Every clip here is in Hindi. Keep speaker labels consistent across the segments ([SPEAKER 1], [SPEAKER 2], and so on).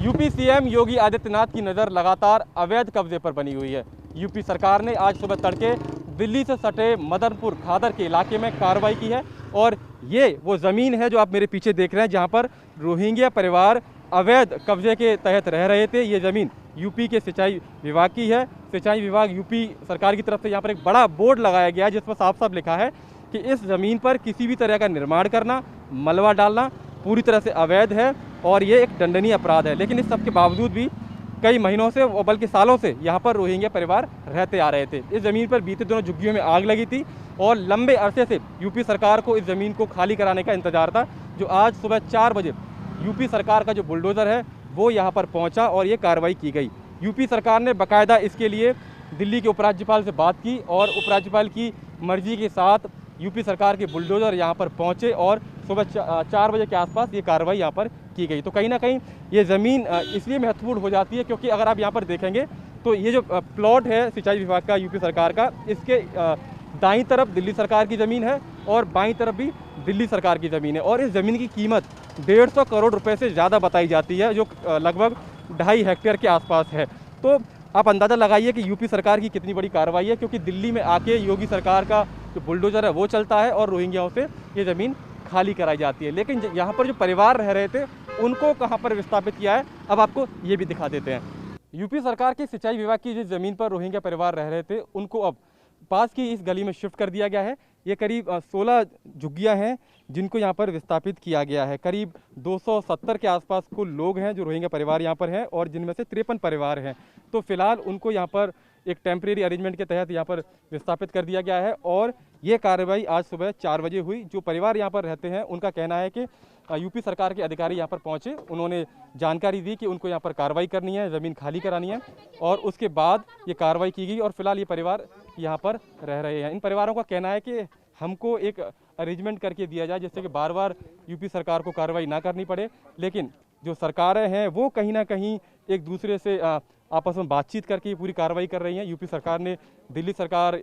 [SPEAKER 1] यूपी सीएम योगी आदित्यनाथ की नज़र लगातार अवैध कब्जे पर बनी हुई है। यूपी सरकार ने आज सुबह तड़के दिल्ली से सटे मदनपुर खादर के इलाके में कार्रवाई की है और ये वो ज़मीन है जो आप मेरे पीछे देख रहे हैं, जहां पर रोहिंग्या परिवार अवैध कब्जे के तहत रह रहे थे। ये ज़मीन यूपी के सिंचाई विभाग की है। सिंचाई विभाग यूपी सरकार की तरफ से यहाँ पर एक बड़ा बोर्ड लगाया गया है जिस पर साफ साफ लिखा है कि इस ज़मीन पर किसी भी तरह का निर्माण करना, मलबा डालना पूरी तरह से अवैध है और ये एक दंडनीय अपराध है। लेकिन इस सब के बावजूद भी कई महीनों से और बल्कि सालों से यहाँ पर रोहिंग्या परिवार रहते आ रहे थे। इस ज़मीन पर बीते दिनों झुग्गियों में आग लगी थी और लंबे अरसे से यूपी सरकार को इस ज़मीन को खाली कराने का इंतजार था, जो आज सुबह 4 बजे यूपी सरकार का जो बुलडोज़र है वो यहाँ पर पहुँचा और ये कार्रवाई की गई। यूपी सरकार ने बाकायदा इसके लिए दिल्ली के उपराज्यपाल से बात की और उपराज्यपाल की मर्जी के साथ यूपी सरकार के बुलडोज़र यहाँ पर पहुँचे और सुबह 4 बजे के आसपास ये कार्रवाई यहाँ पर की गई। तो कहीं ना कहीं ये ज़मीन इसलिए महत्वपूर्ण हो जाती है क्योंकि अगर आप यहाँ पर देखेंगे तो ये जो प्लॉट है सिंचाई विभाग का यूपी सरकार का, इसके दाईं तरफ दिल्ली सरकार की ज़मीन है और बाईं तरफ भी दिल्ली सरकार की ज़मीन है और इस ज़मीन की कीमत 150 करोड़ रुपए से ज़्यादा बताई जाती है, जो लगभग 2.5 हेक्टेयर के आसपास है। तो आप अंदाज़ा लगाइए कि यूपी सरकार की कितनी बड़ी कार्रवाई है, क्योंकि दिल्ली में आके योगी सरकार का जो बुलडोज़र है वो चलता है और रोहिंग्याओं से ये ज़मीन खाली कराई जाती है। लेकिन यहाँ पर जो परिवार रह रहे थे उनको कहाँ पर विस्थापित किया है, अब आपको ये भी दिखा देते हैं। यूपी सरकार की सिंचाई विभाग की जिस ज़मीन पर रोहिंग्या परिवार रह रहे थे उनको अब पास की इस गली में शिफ्ट कर दिया गया है। ये करीब 16 झुग्गियाँ हैं जिनको यहाँ पर विस्थापित किया गया है। करीब 270 के आसपास कुल लोग हैं जो रोहिंग्या परिवार यहाँ पर हैं और जिनमें से 53 परिवार हैं। तो फिलहाल उनको यहाँ पर एक टेम्परेरी अरेंजमेंट के तहत यहाँ पर विस्थापित कर दिया गया है और ये कार्रवाई आज सुबह 4 बजे हुई। जो परिवार यहाँ पर रहते हैं उनका कहना है कि यूपी सरकार के अधिकारी यहाँ पर पहुँचे, उन्होंने जानकारी दी कि उनको यहाँ पर कार्रवाई करनी है, ज़मीन खाली करानी है और उसके बाद ये कार्रवाई की गई और फिलहाल ये परिवार यहाँ पर रह रहे हैं। इन परिवारों का कहना है कि हमको एक अरेंजमेंट करके दिया जाए जिससे कि बार बार यूपी सरकार को कार्रवाई ना करनी पड़े। लेकिन जो सरकारें हैं वो कहीं ना कहीं एक दूसरे से आपस में बातचीत करके पूरी कार्रवाई कर रही हैं। यूपी सरकार ने दिल्ली सरकार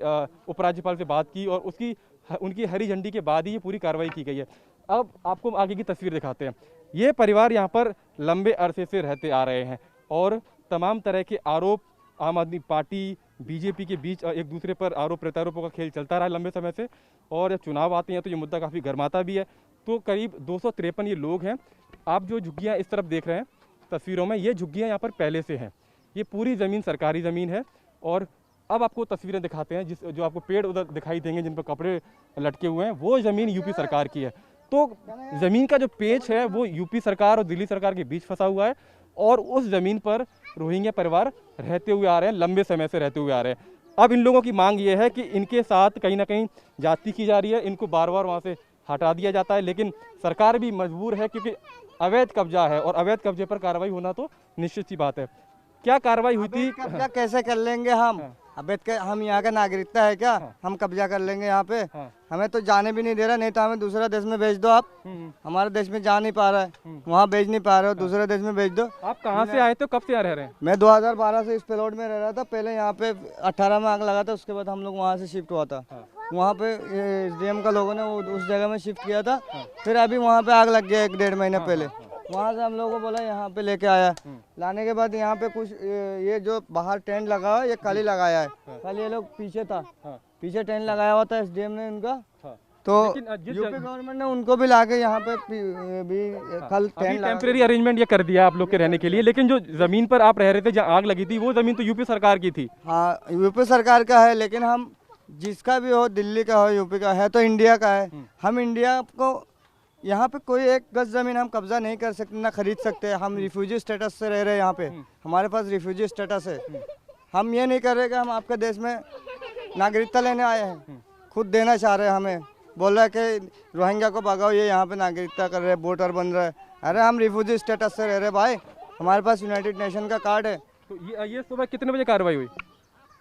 [SPEAKER 1] उपराज्यपाल से बात की और उनकी हरी झंडी के बाद ही ये पूरी कार्रवाई की गई है। अब आपको आगे की तस्वीर दिखाते हैं। ये परिवार यहाँ पर लंबे अरसे से रहते आ रहे हैं और तमाम तरह के आरोप आम आदमी पार्टी बीजेपी के बीच एक दूसरे पर आरोप प्रत्यारोपों का खेल चलता रहा लंबे समय से और जब चुनाव आते हैं तो ये मुद्दा काफ़ी गर्माता भी है। तो करीब 253 ये लोग हैं। आप जो झुग्गियाँ इस तरफ देख रहे हैं तस्वीरों में, ये झुग्गियाँ यहाँ पर पहले से हैं। ये पूरी ज़मीन सरकारी ज़मीन है और अब आपको तस्वीरें दिखाते हैं। जो आपको पेड़ उधर दिखाई देंगे जिन पर कपड़े लटके हुए हैं वो ज़मीन यूपी सरकार की है। तो ज़मीन का जो पेच है वो यूपी सरकार और दिल्ली सरकार के बीच फंसा हुआ है और उस ज़मीन पर रोहिंग्या परिवार रहते हुए आ रहे हैं, लंबे समय से रहते हुए आ रहे हैं। अब इन लोगों की मांग ये है कि इनके साथ कहीं ना कहीं जाति की जा रही है, इनको बार बार वहाँ से हटा दिया जाता है, लेकिन सरकार भी मजबूर है क्योंकि अवैध कब्जा है और अवैध कब्जे पर कार्रवाई होना तो निश्चित सी बात है। क्या कार्रवाई हुई थी?
[SPEAKER 2] कब्जा कैसे कर लेंगे हम? अवैध के हम यहाँ का नागरिकता है क्या? हम कब्जा कर लेंगे यहाँ पे? हमें तो जाने भी नहीं दे रहा, नहीं तो हमें दूसरा देश में भेज दो आप। हमारे देश में जा नहीं पा रहा है, वहाँ भेज नहीं पा रहे हो, दूसरे देश में भेज दो।
[SPEAKER 1] आप कहाँ से आए थे, कब से यहाँ रह रहे हैं?
[SPEAKER 2] मैं 2012 से इस प्लॉट में रह रहा था। पहले यहाँ पे 18 में आग लगा था, उसके बाद हम लोग वहाँ से शिफ्ट हुआ था। वहाँ पे SDM का लोगों ने उस जगह में शिफ्ट किया था। फिर अभी वहाँ पे आग लग गया 1-1.5 महीने पहले। वहाँ से हम लोगों को बोला यहाँ पे लेके आया। लाने के बाद यहाँ पे कुछ ये जो बाहर टेंट लगा हुआ है ये कल ही लगाया है। कल ये लोग पीछे था, पीछे टेंट लगाया हुआ था SDM ने उनका। तो यूपी गवर्नमेंट ने उनको भी लाके यहाँ पे भी कल
[SPEAKER 1] टेम्परेरी अरेंजमेंट ये कर दिया आप लोग के रहने के लिए। लेकिन जो जमीन पर आप रह रहे थे जहाँ आग लगी थी वो जमीन तो यूपी सरकार की थी।
[SPEAKER 2] हाँ, यूपी सरकार का है, लेकिन हम जिसका भी हो, दिल्ली का हो, यूपी का है, तो इंडिया का है। हम इंडिया को यहाँ पे कोई एक गज जमीन हम कब्जा नहीं कर सकते, ना खरीद सकते। हम रिफ्यूजी स्टेटस से रह रहे हैं यहाँ पे, हमारे पास रिफ्यूजी स्टेटस है। हम ये नहीं कर रहे कि हम आपके देश में नागरिकता लेने आए हैं, खुद देना चाह रहे हैं। हमें बोल रहा है कि रोहिंग्या को भगाओ, ये यहाँ पे नागरिकता कर रहे हैं, वोटर बन रहे हैं। अरे हम रिफ्यूजी स्टेटस से रह रहे भाई, हमारे पास यूनाइटेड नेशन का कार्ड है।
[SPEAKER 1] तो ये सुबह कितने बजे कार्रवाई हुई?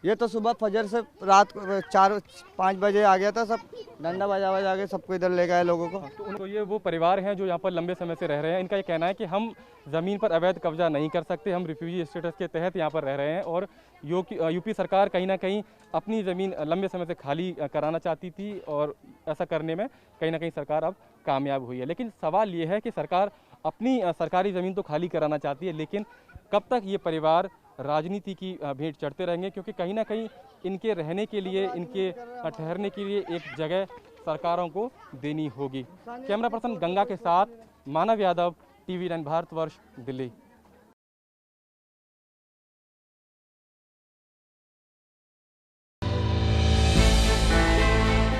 [SPEAKER 2] ये तो सुबह फजर से रात 4-5 बजे आ गया था, सब डंडा बजा के सबको इधर ले गए लोगों को।
[SPEAKER 1] तो ये वो परिवार हैं जो यहाँ पर लंबे समय से रह रहे हैं। इनका ये कहना है कि हम ज़मीन पर अवैध कब्जा नहीं कर सकते, हम रिफ्यूजी स्टेटस के तहत यहाँ पर रह रहे हैं और यूपी सरकार कहीं ना कहीं अपनी ज़मीन लंबे समय से खाली कराना चाहती थी और ऐसा करने में कहीं ना कहीं सरकार अब कामयाब हुई है। लेकिन सवाल ये है कि सरकार अपनी सरकारी ज़मीन तो खाली कराना चाहती है, लेकिन कब तक ये परिवार राजनीति की भेंट चढ़ते रहेंगे, क्योंकि कहीं ना कहीं इनके रहने के लिए, इनके ठहरने के लिए एक जगह सरकारों को देनी होगी। कैमरा पर्सन गंगा के साथ मानव यादव, TV9 भारतवर्ष, दिल्ली।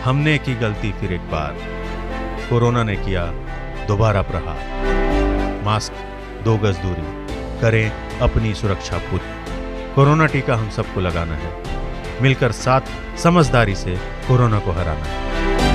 [SPEAKER 3] हमने की गलती फिर एक बार, कोरोना ने किया दोबारा प्रहार। मास्क, 2 गज दूरी, करें अपनी सुरक्षा पूरी। कोरोना टीका हम सबको लगाना है, मिलकर साथ समझदारी से कोरोना को हराना है।